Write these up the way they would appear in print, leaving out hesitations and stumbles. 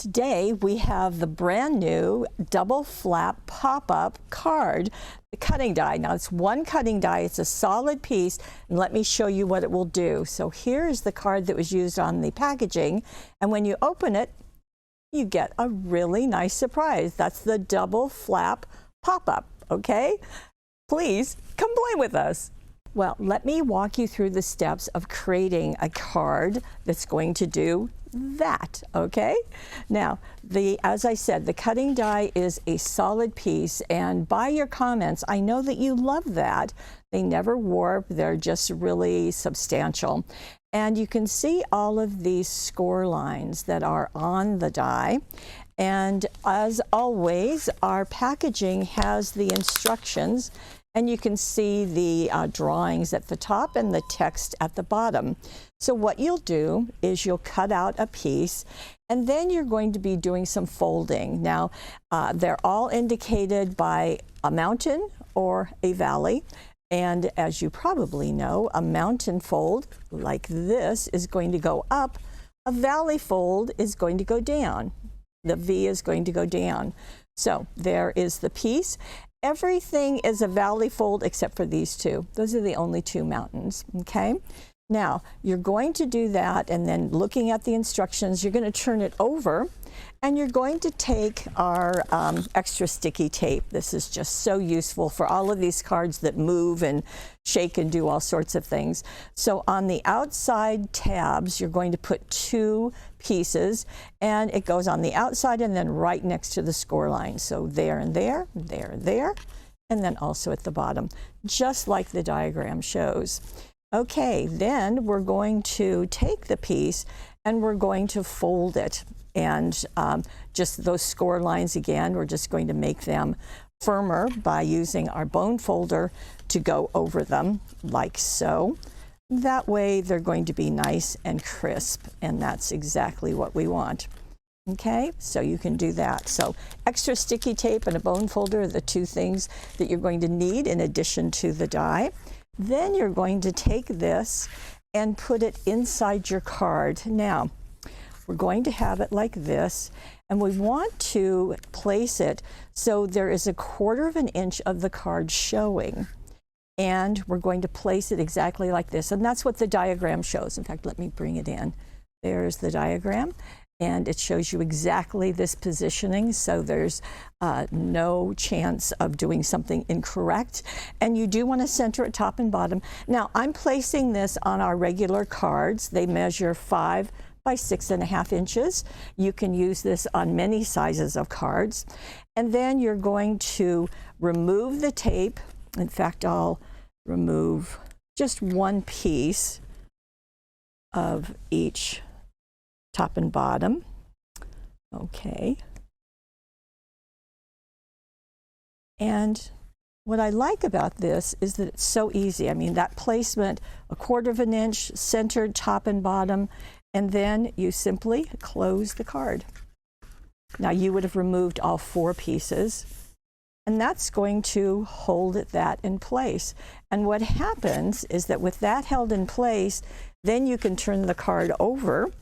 Today we have the brand new double flap pop-up card, the cutting die. Now it's one cutting die, it's a solid piece, and let me show you what it will do. So here's the card that was used on the packaging, and when you open it, you get a really nice surprise. That's the double flap pop-up, okay? Please come play with us. Well, let me walk you through the steps of creating a card that's going to do that, okay? Now, as I said, the cutting die is a solid piece, and by your comments, I know that you love that. They never warp, they're just really substantial. And you can see all of these score lines that are on the die. And as always, our packaging has the instructions, and you can see the drawings at the top and the text at the bottom. So what you'll do is you'll cut out a piece, and then you're going to be doing some folding. Now, they're all indicated by a mountain or a valley. And as you probably know, a mountain fold like this is going to go up. A valley fold is going to go down. The V is going to go down. So there is the piece. Everything is a valley fold except for these two. Those are the only two mountains, okay? Now, you're going to do that, and then looking at the instructions, you're going to turn it over, and you're going to take our extra sticky tape. This is just so useful for all of these cards that move and shake and do all sorts of things. So on the outside tabs, you're going to put two pieces, and it goes on the outside and then right next to the score line. So there and there, there and there, and then also at the bottom, just like the diagram shows. Okay, then we're going to take the piece and we're going to fold it. And just those score lines again, we're just going to make them firmer by using our bone folder to go over them like so. That way they're going to be nice and crisp, and that's exactly what we want. Okay, so you can do that. So extra sticky tape and a bone folder are the two things that you're going to need in addition to the die. Then you're going to take this and put it inside your card. Now, we're going to have it like this, and we want to place it so there is 1/4 of an inch of the card showing. And we're going to place it exactly like this, and that's what the diagram shows. In fact, let me bring it in. There's the diagram, and it shows you exactly this positioning, so there's no chance of doing something incorrect. And you do want to center it top and bottom. Now, I'm placing this on our regular cards. They measure 5 by 6.5 inches. You can use this on many sizes of cards. And then you're going to remove the tape. In fact, I'll remove just one piece of each top and bottom. Okay. And what I like about this is that it's so easy. I mean, that placement, 1/4 of an inch, centered top and bottom, and then you simply close the card. Now, you would have removed all 4 pieces, and that's going to hold that in place. And what happens is that with that held in place, then you can turn the card over.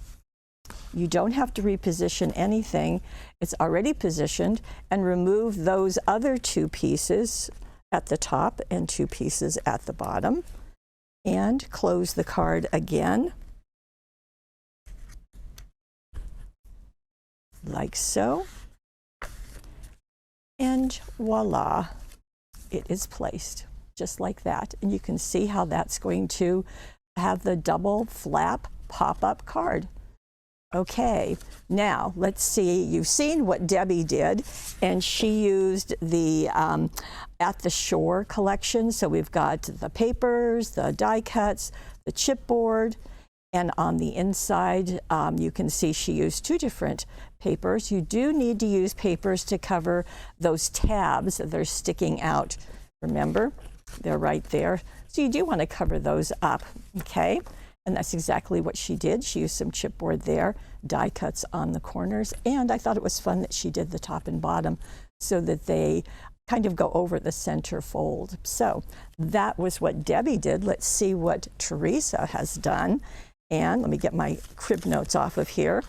You don't have to reposition anything. It's already positioned, and remove those other 2 pieces at the top and 2 pieces at the bottom, and close the card again, like so. And voila, it is placed just like that. And you can see how that's going to have the double flap pop-up card. Okay, now let's see, you've seen what Debbie did, and she used the At the Shore collection. So we've got the papers, the die cuts, the chipboard, and on the inside, you can see she used 2 different papers. You do need to use papers to cover those tabs that are sticking out. Remember, they're right there. So you do want to cover those up, okay? And that's exactly what she did. She used some chipboard there, die cuts on the corners, and I thought it was fun that she did the top and bottom so that they kind of go over the center fold. So that was what Debbie did. Let's see what Teresa has done. And let me get my crib notes off of here.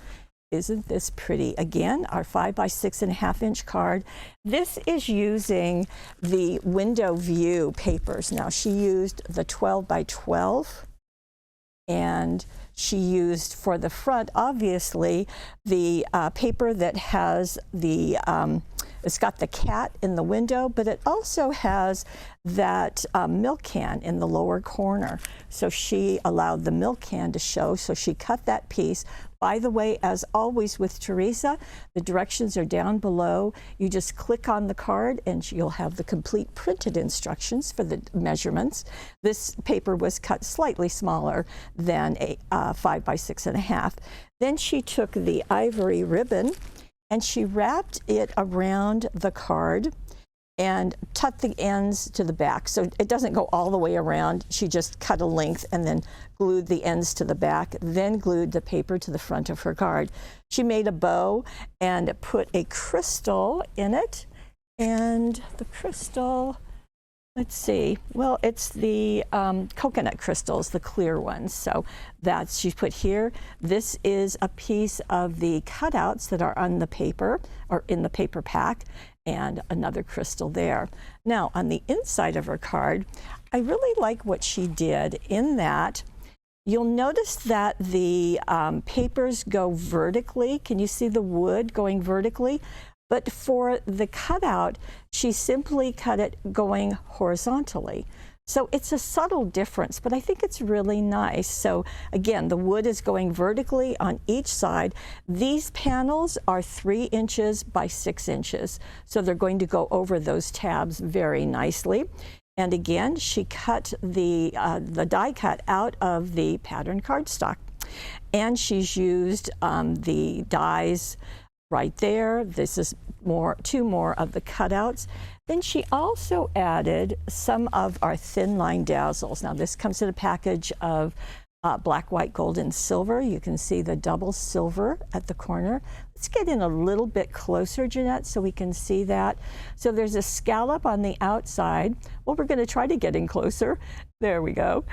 Isn't this pretty? Again, our 5 by 6.5 inch card. This is using the window view papers. Now she used the 12 by 12, and she used for the front, obviously, the paper that has the, it's got the cat in the window, but it also has that milk can in the lower corner. So she allowed the milk can to show, so she cut that piece. By the way, as always with Teresa, the directions are down below. You just click on the card and you'll have the complete printed instructions for the measurements. This paper was cut slightly smaller than a 5 by 6.5. Then she took the ivory ribbon and she wrapped it around the card and tucked the ends to the back. So it doesn't go all the way around. She just cut a length and then glued the ends to the back, then glued the paper to the front of her card. She made a bow and put a crystal in it. And the crystal, let's see, well, it's the coconut crystals, the clear ones. So that's, she put here. This is a piece of the cutouts that are on the paper, or in the paper pack, and another crystal there. Now, on the inside of her card, I really like what she did in that you'll notice that the papers go vertically. Can you see the wood going vertically? But for the cutout, she simply cut it going horizontally. So it's a subtle difference, but I think it's really nice. So again, the wood is going vertically on each side. These panels are 3 inches by 6 inches. So they're going to go over those tabs very nicely. And again, she cut the die cut out of the pattern cardstock. And she's used the dies right there. This is two more of the cutouts. Then she also added some of our thin line dazzles. Now this comes in a package of black, white, gold, and silver. You can see the double silver at the corner. Let's get in a little bit closer, Jeanette, so we can see that. So there's a scallop on the outside. Well, we're going to try to get in closer. There we go.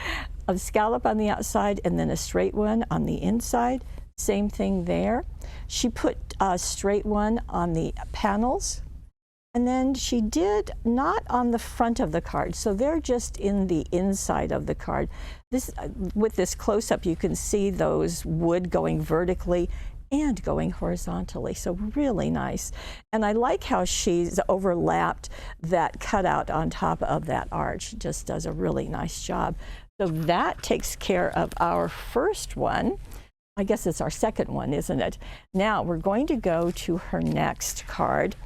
A scallop on the outside and then a straight one on the inside. Same thing there. She put a straight one on the panels. And then she did not on the front of the card, so they're just in the inside of the card. This, with this close-up, you can see those wood going vertically and going horizontally, so really nice. And I like how she's overlapped that cutout on top of that arch. Just does a really nice job. So that takes care of our first one. I guess it's our second one, isn't it? Now we're going to go to her next card.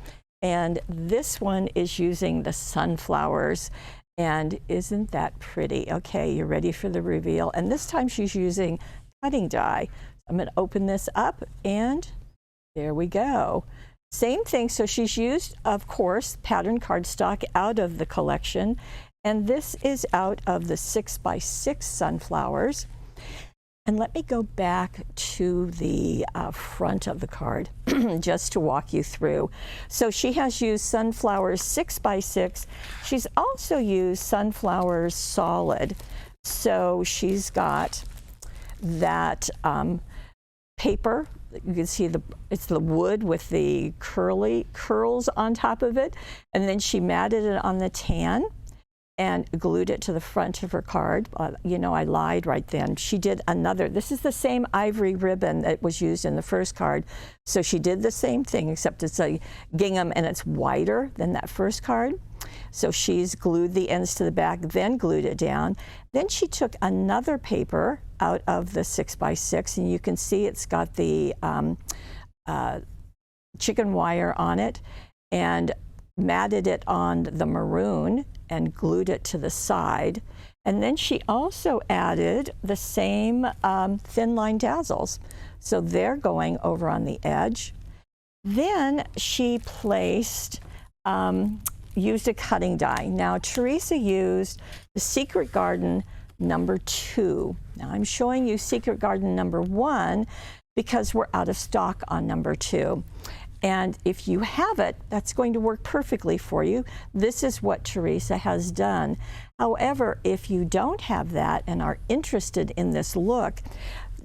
And this one is using the sunflowers. And isn't that pretty? Okay, you're ready for the reveal. And this time she's using cutting die. I'm going to open this up and there we go. Same thing. So she's used, of course, pattern cardstock out of the collection. And this is out of the 6 by 6 sunflowers. And let me go back to the front of the card just to walk you through. So she has used sunflowers 6 by 6. She's also used sunflowers solid. So she's got that paper. You can see it's the wood with the curls on top of it. And then she matted it on the tan and glued it to the front of her card. You know, I lied right then. She did another. This is the same ivory ribbon that was used in the first card. So she did the same thing, except it's a gingham and it's wider than that first card. So she's glued the ends to the back, then glued it down. Then she took another paper out of the 6 by 6, and you can see it's got the chicken wire on it, and matted it on the maroon and glued it to the side. And then she also added the same thin line dazzles. So they're going over on the edge. Then she placed, used a cutting die. Now Teresa used the Secret Garden number 2. Now I'm showing you Secret Garden number 1 because we're out of stock on number 2. And if you have it, that's going to work perfectly for you. This is what Teresa has done. However, if you don't have that and are interested in this look,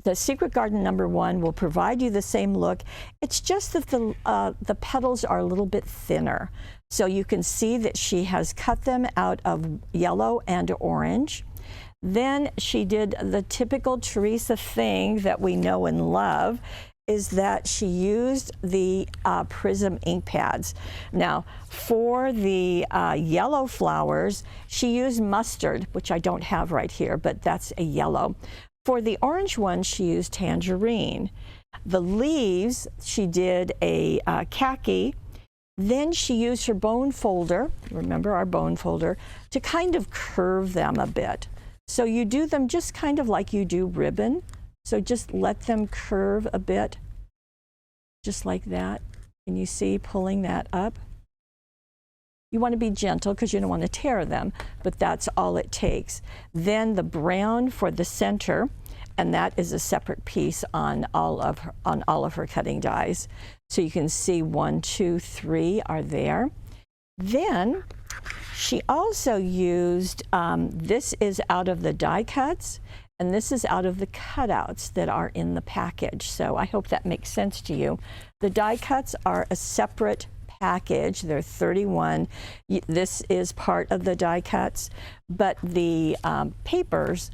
the Secret Garden #1 will provide you the same look. It's just that the petals are a little bit thinner. So you can see that she has cut them out of yellow and orange. Then she did the typical Teresa thing that we know and love, is that she used the Prism ink pads. Now, for the yellow flowers, she used mustard, which I don't have right here, but that's a yellow. For the orange one, she used tangerine. The leaves, she did a khaki. Then she used her bone folder, remember our bone folder, to kind of curve them a bit. So you do them just kind of like you do ribbon. So just let them curve a bit, just like that. Can you see pulling that up? You want to be gentle because you don't want to tear them, but that's all it takes. Then the brown for the center, and that is a separate piece on all of her cutting dies. So you can see 1, 2, 3 are there. Then she also used, this is out of the die cuts, and this is out of the cutouts that are in the package. So I hope that makes sense to you. The die cuts are a separate package. They're 31. This is part of the die cuts, but the papers,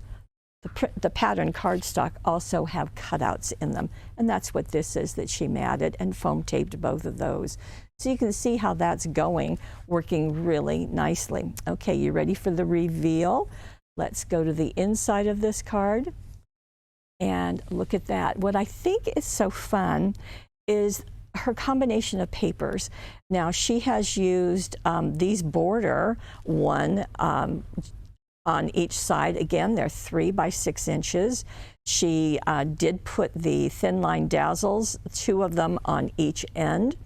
the pattern cardstock, also have cutouts in them. And that's what this is that she matted and foam taped both of those. So you can see how that's going, working really nicely. Okay, you ready for the reveal? Let's go to the inside of this card and look at that. What I think is so fun is her combination of papers. Now, she has used these border one on each side. Again, they're 3 by 6 inches. She did put the thin line dazzles, 2 of them on each end.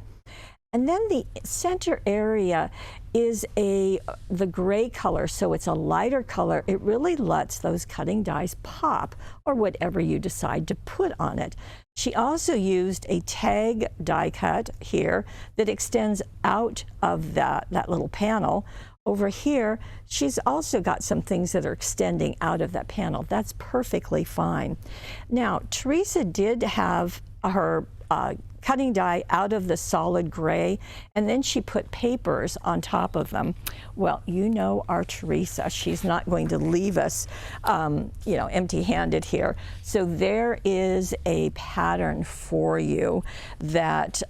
And then the center area is the gray color, so it's a lighter color. It really lets those cutting dies pop, or whatever you decide to put on it. She also used a tag die cut here that extends out of that little panel. Over here, she's also got some things that are extending out of that panel. That's perfectly fine. Now, Teresa did have her cutting die out of the solid gray, and then she put papers on top of them. Well, you know our Teresa, she's not going to leave us you know, empty-handed here. So there is a pattern for you that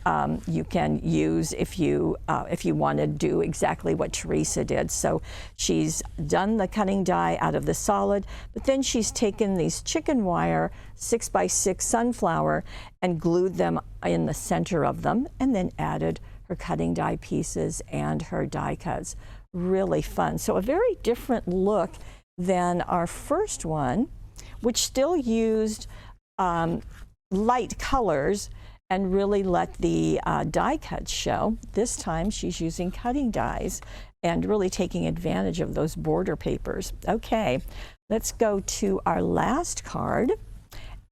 you can use if you want to do exactly what Teresa did. So she's done the cutting die out of the solid, but then she's taken these chicken wire 6 by 6 sunflower and glued them in the center of them, and then added her cutting die pieces and her die cuts. Really fun. So a very different look than our first one, which still used light colors and really let the die cuts show. This time she's using cutting dies and really taking advantage of those border papers. Okay, let's go to our last card.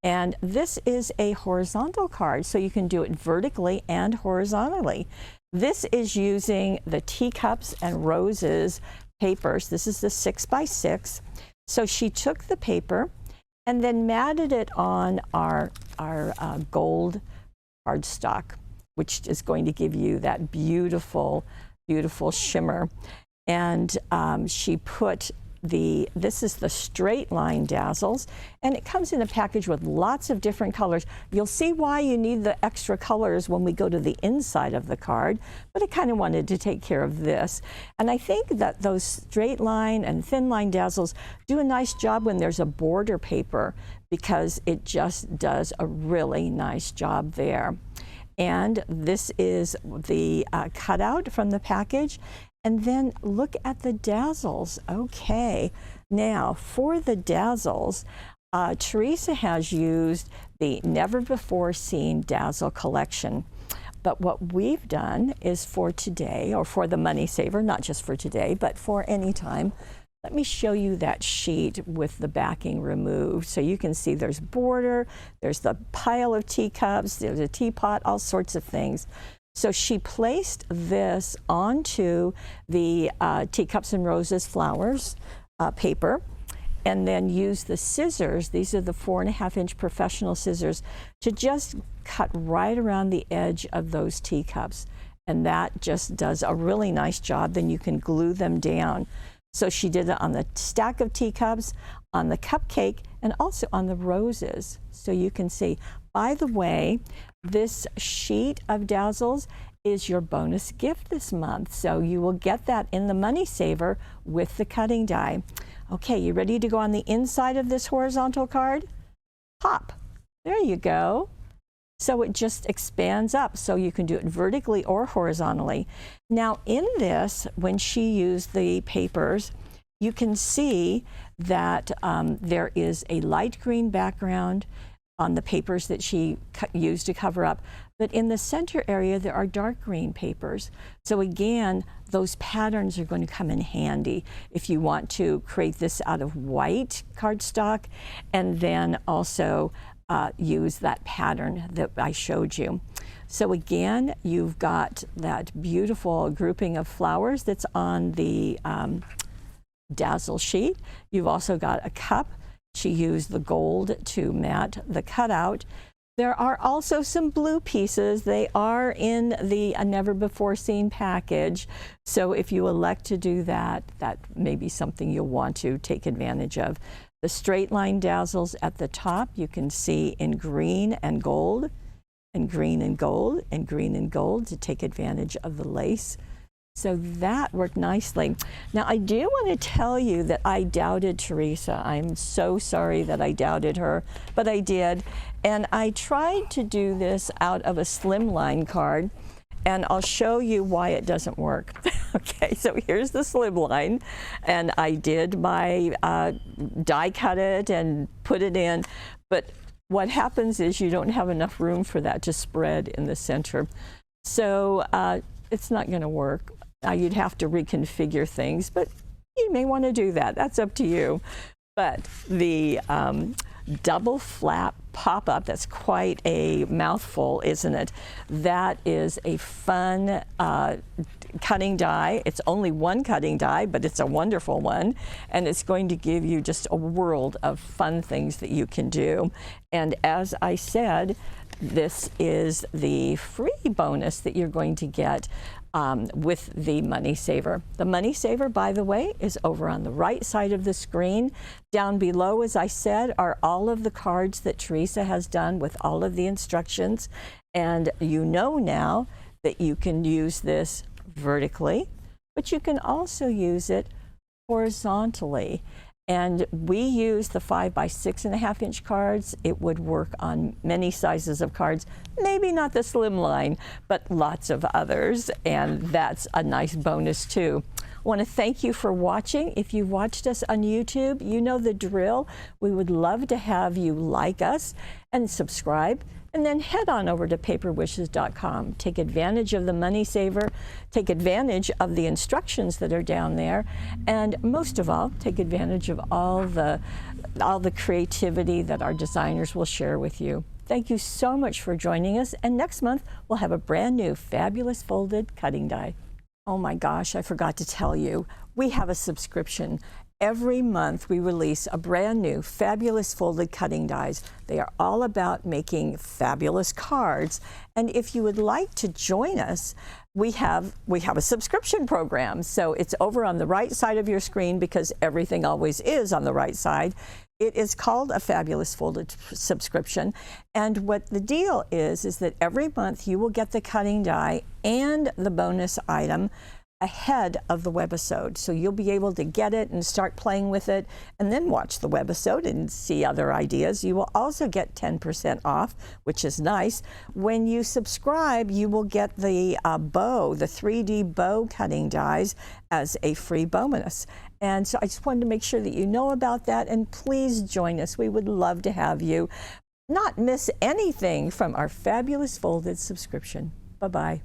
And this is a horizontal card, so you can do it vertically and horizontally. This is using the Teacups and Roses papers. This is the 6 by 6. So she took the paper and then matted it on our gold cardstock, which is going to give you that beautiful, beautiful shimmer. And she put this is the straight line dazzles, and it comes in a package with lots of different colors. You'll see why you need the extra colors when we go to the inside of the card, but I kind of wanted to take care of this. And I think that those straight line and thin line dazzles do a nice job when there's a border paper, because it just does a really nice job there. And this is the cutout from the package. And then look at the dazzles. Okay, now for the dazzles, Teresa has used the Never Before Seen Dazzle collection. But what we've done is for today, or for the Money Saver, not just for today, but for any time, let me show you that sheet with the backing removed. So you can see there's border, there's the pile of teacups, there's a teapot, all sorts of things. So she placed this onto the Teacups and Roses flowers paper, and then use the scissors. These are the 4.5-inch professional scissors to just cut right around the edge of those teacups. And that just does a really nice job. Then you can glue them down. So she did it on the stack of teacups, on the cupcake, and also on the roses. So you can see. By the way, this sheet of Dazzles is your bonus gift this month. So you will get that in the Money Saver with the cutting die. Okay, you ready to go on the inside of this horizontal card? Pop. There you go. So it just expands up, so you can do it vertically or horizontally. Now in this, when she used the papers, you can see that there is a light green background on the papers that she used to cover up. But in the center area, there are dark green papers. So again, those patterns are going to come in handy if you want to create this out of white cardstock, and then also use that pattern that I showed you. So again, you've got that beautiful grouping of flowers that's on the Dazzle sheet. You've also got a cup. She used the gold to mat the cutout. There are also some blue pieces. They are in the Never Before Seen package. So if you elect to do that, that may be something you'll want to take advantage of. The straight line Dazzles at the top, you can see in green and gold, and green and gold, and green and gold to take advantage of the lace. So that worked nicely. Now I do want to tell you that I doubted Teresa. I'm so sorry that I doubted her, but I did. And I tried to do this out of a slimline card, and I'll show you why it doesn't work. Okay, so here's the slimline, and I did my die cut it and put it in, but what happens is you don't have enough room for that to spread in the center. So it's not going to work. You'd have to reconfigure things, but you may want to do that. That's up to you. But the double flap pop-up, that's quite a mouthful, isn't it? That is a fun cutting die. It's only one cutting die, but it's a wonderful one, and it's going to give you just a world of fun things that you can do. And as I said, this is the free bonus that you're going to get with the Money Saver. The Money Saver, by the way, is over on the right side of the screen. Down below, as I said, are all of the cards that Teresa has done with all of the instructions. And you know now that you can use this vertically, but you can also use it horizontally. And we use the 5 by 6.5-inch cards. It would work on many sizes of cards, maybe not the slimline, but lots of others. And that's a nice bonus too. I want to thank you for watching. If you watched us on YouTube, you know the drill. We would love to have you like us and subscribe. And then head on over to paperwishes.com. Take advantage of the Money Saver, take advantage of the instructions that are down there, and most of all, take advantage of all the creativity that our designers will share with you. Thank you so much for joining us, and next month we'll have a brand new fabulous folded cutting die. Oh my gosh, I forgot to tell you, we have a subscription. Every month we release a brand new fabulous folded cutting dies. They are all about making fabulous cards. And if you would like to join us, we have a subscription program. So it's over on the right side of your screen, because everything always is on the right side. It is called a Fabulous Folded subscription. And what the deal is that every month you will get the cutting die and the bonus item ahead of the webisode. So you'll be able to get it and start playing with it and then watch the webisode and see other ideas. You will also get 10% off, which is nice. When you subscribe, you will get the bow, the 3D bow cutting dies as a free bonus. And so I just wanted to make sure that you know about that, and please join us. We would love to have you not miss anything from our Fabulous Folded subscription. Bye-bye.